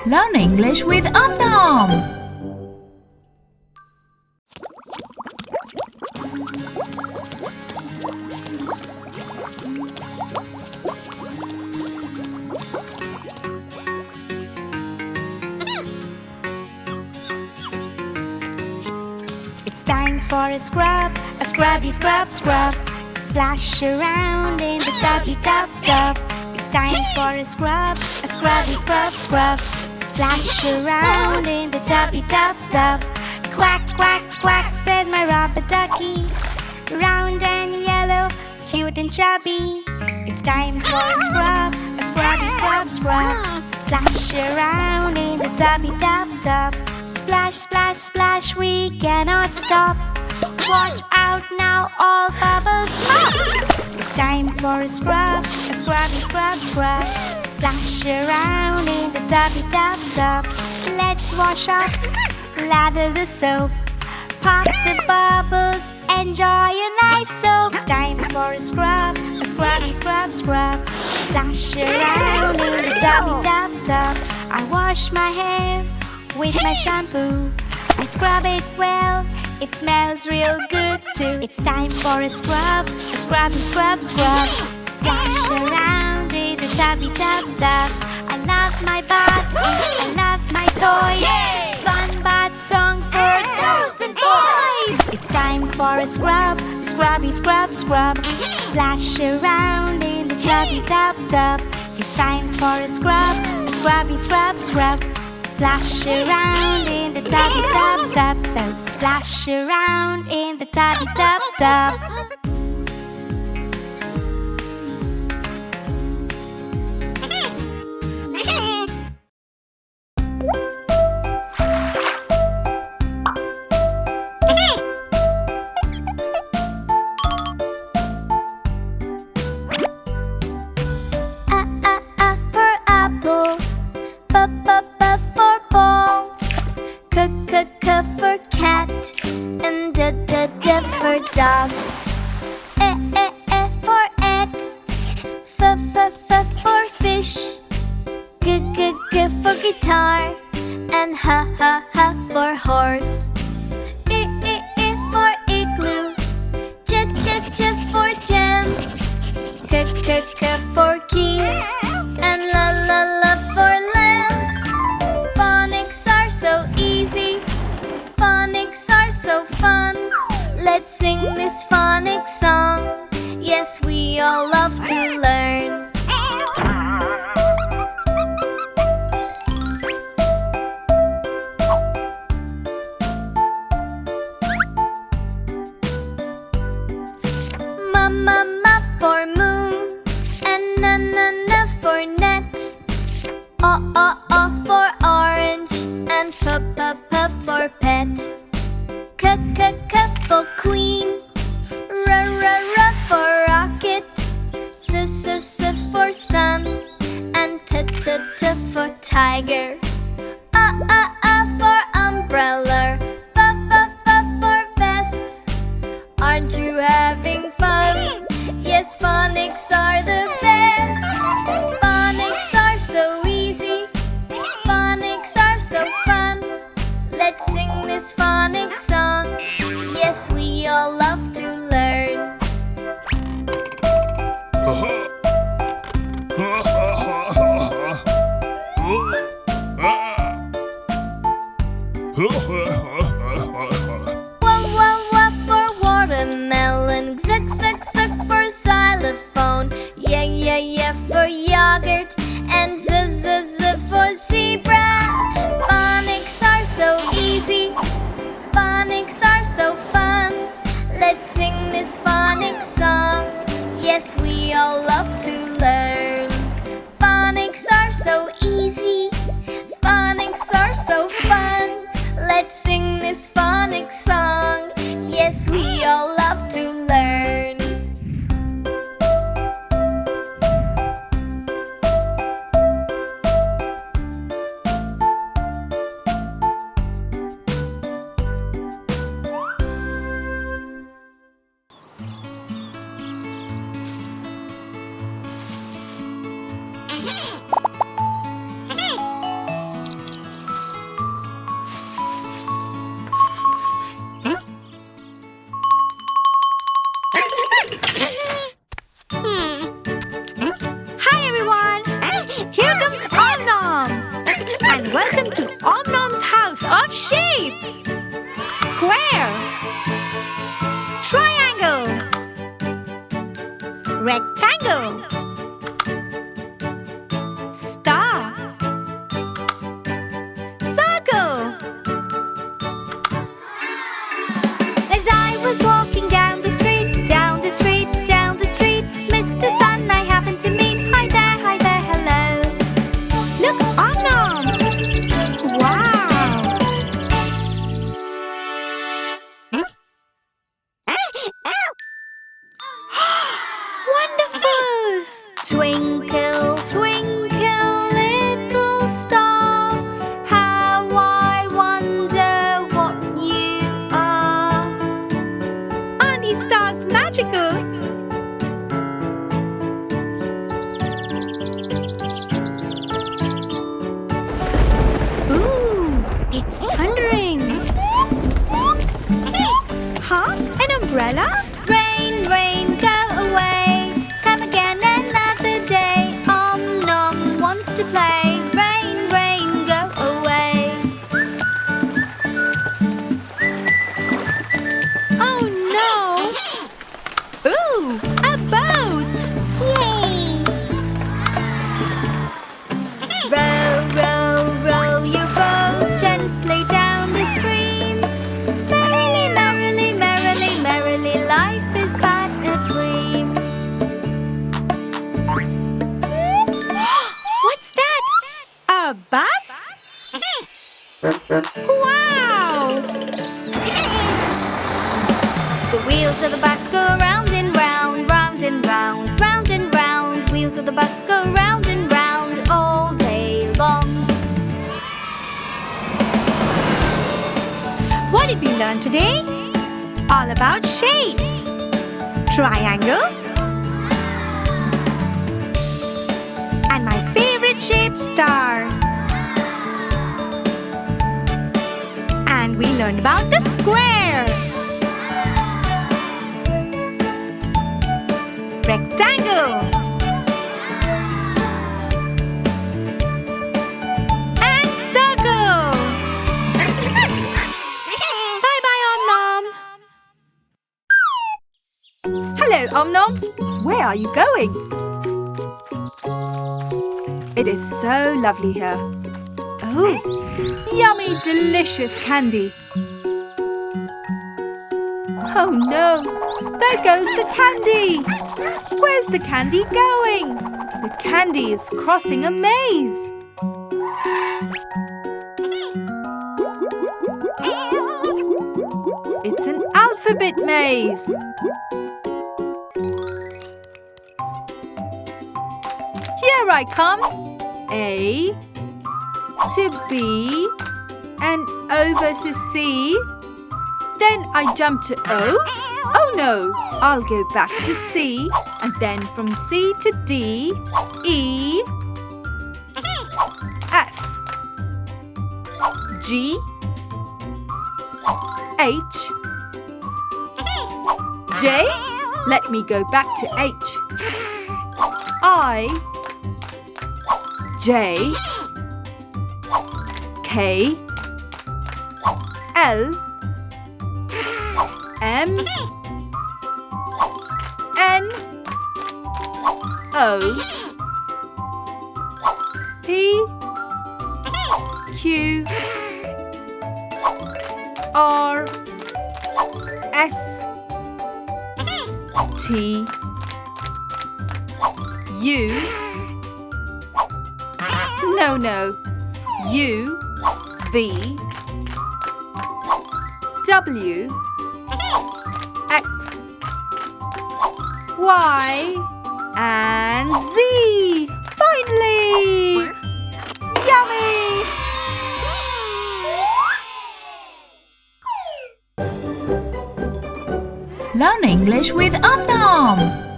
Learn English with Om Nom. It's time for a scrubby scrub scrub. Splash around in the tubby tub tub. It's time for a scrubby scrub scrub. Splash around in the tubby tub tub. Quack quack quack said my rubber ducky. Round and yellow, cute and chubby. It's time for a scrubby scrub scrub. Splash around in the tubby tub tub. Splash, splash, splash, we cannot stop. Watch out now, all bubbles pop. It's time for a scrubby scrub scrub. Splash around in the tubby tub tub. Let's wash up, lather the soap. Pop the bubbles, enjoy a nice soak. It's time for a scrubby scrub scrub. Splash around in the tubby tub tub. I wash my hair with my shampoo. I scrub it well, it smells real good too. It's time for a scrubby scrub scrub. Splash around in the tubby tub tub. I love my bath, I love my toys. Fun bath song for girls and boys. It's time for a scrubby scrub scrub. Splash around in the tubby tub tub. It's time for a scrubby scrub scrub. Splash around in the tubby tub tub. So splash around in the tubby tub tub. For apple, for ball, for cat, and for dog. For egg, for fish, for guitar, and for horse. For igloo, for gem, for key, and la for lamb. Phonics are so easy, phonics are so fun. Let's sing this phonics song. Yes, we all love to learn. Ma for moon, and na for net. O for orange, and p for pet. For queen, r for rocket. S for sun, and t for tiger. For umbrella, f for vest. Aren't you having fun? Yes, phonics are the best. Phonics are so easy, phonics are so fun. Let's sing this phonics song. Yes, we all love to learn. Wah for watermelon, zuck for xylophone. Yeah for yogurt, and z for zebra. Phonics are so easy, phonics are so fun. Let's sing this phonics song. Yes, we all love to learn. Phonics are so easy, phonics are so fun. Let's sing this phonics song. Yes, we all love to learn. and welcome to Om Nom's house of shapes. Square, triangle, rectangle, star, circle. As I was walking down the street, down the street, down the street, Mr. Sun I happened to meet. Hi there, hello. Look, Om Nom! Wow! Wonderful! Twinkle, twinkle, little star, how I wonder what you are. Aren't these stars magical? Ooh, it's thundering. Huh? An umbrella? Rain, rain, go away. Come again another day. Om Nom wants to play. Rain, rain, go away. Oh no! Ooh, a boat! Yay! Row, row, row your boat gently down the stream. Merrily, merrily, merrily, merrily, life is but a dream. What's that? A bus? Wow! The wheels of the bus go round and round, round and round, round and round. Wheels of the bus go round and round all day long. What did we learn today? All about shapes. Triangle. And my favorite shape, star. And we learned about the square. Rectangle. And circle. Bye-bye, Om Nom. Hello, Om Nom. Where are you going? It is so lovely here. Oh, yummy, delicious candy. Oh no, there goes the candy. Where's the candy going? The candy is crossing a maze. It's an alphabet maze. Here I come. A to B and over to C. Then I jump to O. Oh no, I'll go back to C and then from C to D, E, F, G, H, J. Let me go back to H. I, J, K, L, M, N, O, P, Q, R, S, T, U, no, U, V, W, X, Y, and Z. Finally! Yummy! Learn English with Om Nom.